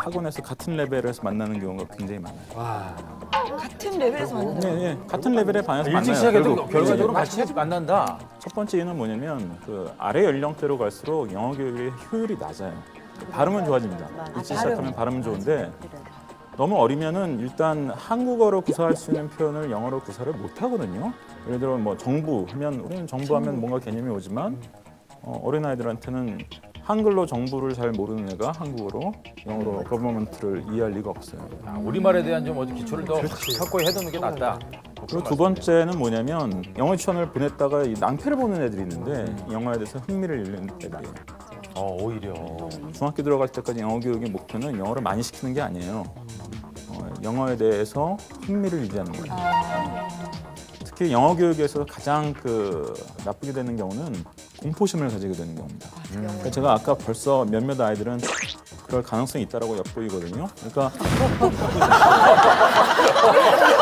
학원에서 같은 레벨에서 만나는 경우가 굉장히 많아요. 같은 레벨에서 만나는 네, 네. 같은 레벨에 반에서 일찍 만나요. 시작해도 결국. 결과적으로 같이 만난다. 첫 번째 이유는 뭐냐면 그 아래 연령대로 갈수록 영어 교육의 효율이 낮아요. 발음은 좋아집니다. 일찍 시작하면 발음은 좋은데 너무 어리면은 일단 한국어로 구사할 수 있는 표현을 영어로 구사를 못 하거든요. 예를 들어 뭐 정부 하면 우리는 정부하면 뭔가 개념이 오지만 어린 아이들한테는 한글로 정부를 잘 모르는 애가 한국어로 영어로 거버먼트를 이해할 리가 없어요. 우리말에 대한 좀 어디 기초를 더 확고히 해두는 게 낫다. 그리고 두 번째는 뭐냐면 영어 유치원을 보냈다가 이 낭패를 보는 애들이 있는데 영어에 대해서 흥미를 잃는 애들이에요. 오히려. 중학교 들어갈 때까지 영어 교육의 목표는 영어를 많이 시키는 게 아니에요. 영어에 대해서 흥미를 유지하는 거예요. 특히 영어 교육에서 가장 나쁘게 되는 경우는 공포심을 가지게 되는 경우입니다. 그러니까 제가 아까 벌써 몇몇 아이들은 그럴 가능성이 있다라고 엿보이거든요. 그러니까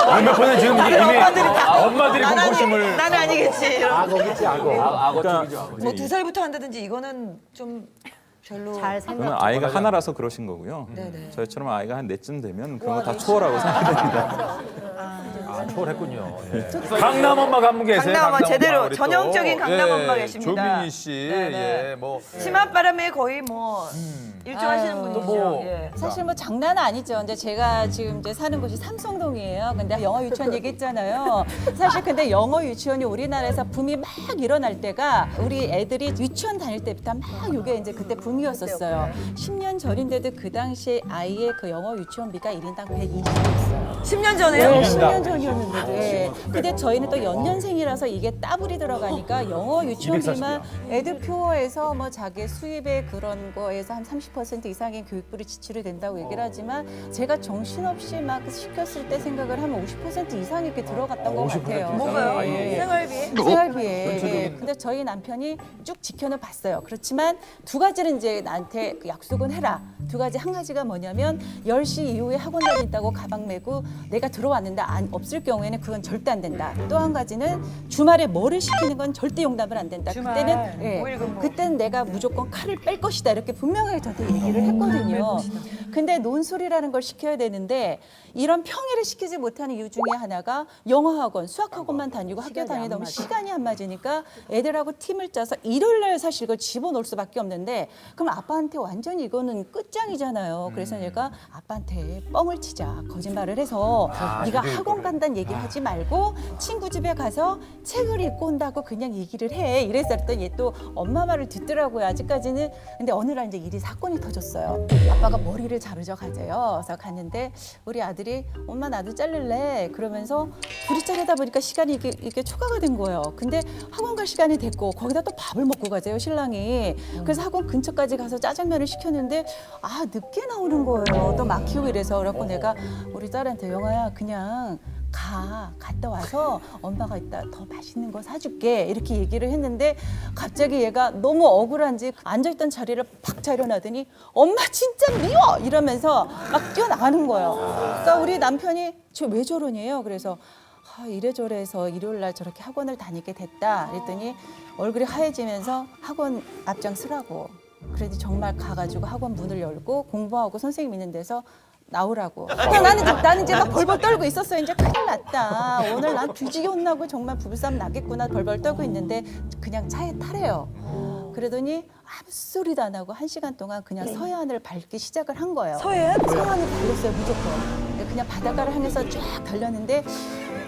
몇몇 분은 지금 이미 엄마들이 공포심을. 나는 아니겠지. 이러면서. 악어겠지, 악어. 그러니까 뭐 2살부터 한다든지 이거는 좀 별로. 잘 그건 생각. 아이가 하나라서 그러신 거고요. 네네. 저희처럼 아이가 한 넷쯤 되면 그런 거 다 초월하고 생각됩니다. 초월했군요. 예. 강남 엄마 한 분 계세요. 강남 엄마 제대로 우리 또. 전형적인 강남 엄마 계십니다. 조민희 씨, 네네. 예, 뭐 치맛바람에 거의 뭐 일조하시는 분이시죠. 뭐. 예. 사실 뭐 장난 아니죠. 근데 제가 지금 이제 사는 곳이 삼성동이에요. 근데 영어 유치원 얘기했잖아요. 사실 근데 영어 유치원이 우리나라에서 붐이 막 일어날 때가 우리 애들이 유치원 다닐 때부터 막 이게 이제 그때 붐이었었어요. 10년 전인데도 그 당시에 아이의 그 영어 유치원비가 1인당 120이었어요. 10년 전에요? 네, 10년 전이었는데도. 예. 근데 저희는 또 연년생이라서 이게 따블이 들어가니까 영어 유치원비만 애들 표어에서 뭐 자기 수입의 그런 거에서 한 30% 이상의 교육비를 지출이 된다고 얘기를 하지만 제가 정신없이 막 시켰을 때 생각을 하면 50% 이상이 이렇게 들어갔던 것 같아요. 뭐가요? 예. 생활비에? 생활비에. 예. 근데 저희 남편이 쭉 지켜는 봤어요. 그렇지만 두 가지는 이제 나한테 약속은 해라. 두 가지. 한 가지가 뭐냐면 10시 이후에 학원 다닌다고 가방 메고 내가 들어왔는데 없을 경우에는 그건 절대 안 된다. 또 한 가지는 주말에 뭐를 시키는 건 절대 용납을 안 된다. 주말, 그때는 오일근무. 그때는 내가 무조건 칼을 뺄 것이다. 이렇게 분명하게 저한테 얘기를 했거든요. 근데 논술이라는 걸 시켜야 되는데 이런 평일에 시키지 못하는 이유 중에 하나가 영어 학원, 수학 학원만 다니고 학교 다니다 보면 시간이 안 맞으니까 애들하고 팀을 짜서 일요일 날 사실 이걸 집어넣을 수밖에 없는데 그럼 아빠한테 완전히 이거는 끝장이잖아요. 그래서 내가 아빠한테 뻥을 치자. 거짓말을 해서 네가 학원 간다는 얘기 하지 말고 친구 집에 가서 책을 읽고 온다고 그냥 얘기를 해. 이래서 했더니 얘 또 엄마 말을 듣더라고요. 아직까지는. 근데 어느 날 이제 일이 사건이 터졌어요. 아빠가 머리를 자르러 가재요. 그래서 갔는데 우리 아들이 엄마 나도 자를래. 그러면서 둘이 자르다 보니까 시간이 이게 초과가 된 거예요. 근데 학원 갈 시간이 됐고 거기다 또 밥을 먹고 가재요, 신랑이. 그래서 학원 근처까지 가서 짜장면을 시켰는데 늦게 나오는 거예요. 또 막히고 이래서. 그래갖고 내가 우리 딸한테 영아야 그냥 갔다 와서 엄마가 이따 더 맛있는 거 사줄게 이렇게 얘기를 했는데 갑자기 얘가 너무 억울한지 앉아있던 자리를 팍 차려놔더니 엄마 진짜 미워 이러면서 막 뛰어나가는 거예요. 그러니까 우리 남편이 저 왜 저러냐요. 그래서 이래저래해서 일요일 날 저렇게 학원을 다니게 됐다 그랬더니 얼굴이 하얘지면서 학원 앞장 서라고. 그래도 정말 가가지고 학원 문을 열고 공부하고 선생님 있는 데서 나오라고. 그냥 나는 이제 막 벌벌 떨고 있었어요. 이제 큰일 났다. 오늘 난 뒤지게 혼나고 정말 부부싸움 나겠구나 벌벌 떨고 있는데 그냥 차에 타래요. 그러더니 아무 소리도 안 하고 1시간 동안 그냥 서해안을 밟기 시작을 한 거예요. 서해안? 서해안을 달렸어요, 무조건. 그냥 바닷가를 향해서 쫙 달렸는데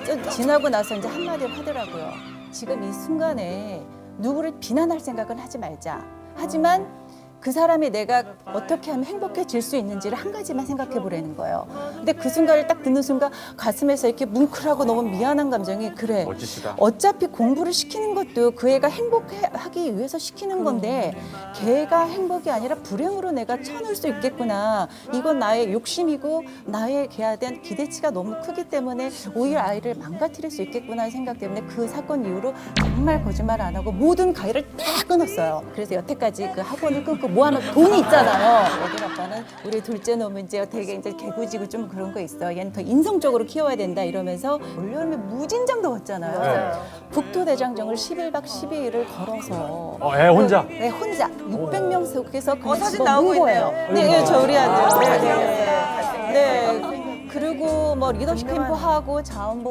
좀 지나고 나서 이제 한마디를 하더라고요. 지금 이 순간에 누구를 비난할 생각은 하지 말자. 하지만 그 사람이 내가 어떻게 하면 행복해질 수 있는지를 한 가지만 생각해 보라는 거예요. 근데 그 순간을 딱 듣는 순간 가슴에서 이렇게 뭉클하고 너무 미안한 감정이 그래. 멋지시다. 어차피 공부를 시키는 것도 그 애가 행복하기 위해서 시키는 건데 걔가 행복이 아니라 불행으로 내가 쳐놓을 수 있겠구나. 이건 나의 욕심이고 나의 걔에 대한 기대치가 너무 크기 때문에 오히려 아이를 망가뜨릴 수 있겠구나 하는 생각 때문에 그 사건 이후로 정말 거짓말 안 하고 모든 가위를 딱 끊었어요. 그래서 여태까지 그 학원을 끊고 모아놓은 돈이 있잖아요. 여기 아빠는 우리 둘째 놈은 이제 되게 이제 개구지고 좀 그런 거 있어. 얘는 더 인성적으로 키워야 된다 이러면서 올여름에 무진장도 왔잖아요. 북토대장정을 11박 12일을 걸어서 애 혼자? 네, 혼자 600명 속에서 그냥 사진 집어넣은 나오고 거예요. 있네요. 네, 네, 저 우리 아들. 아, 네, 네. 네. 그리고 뭐 리더십 캠프 하고 자원봉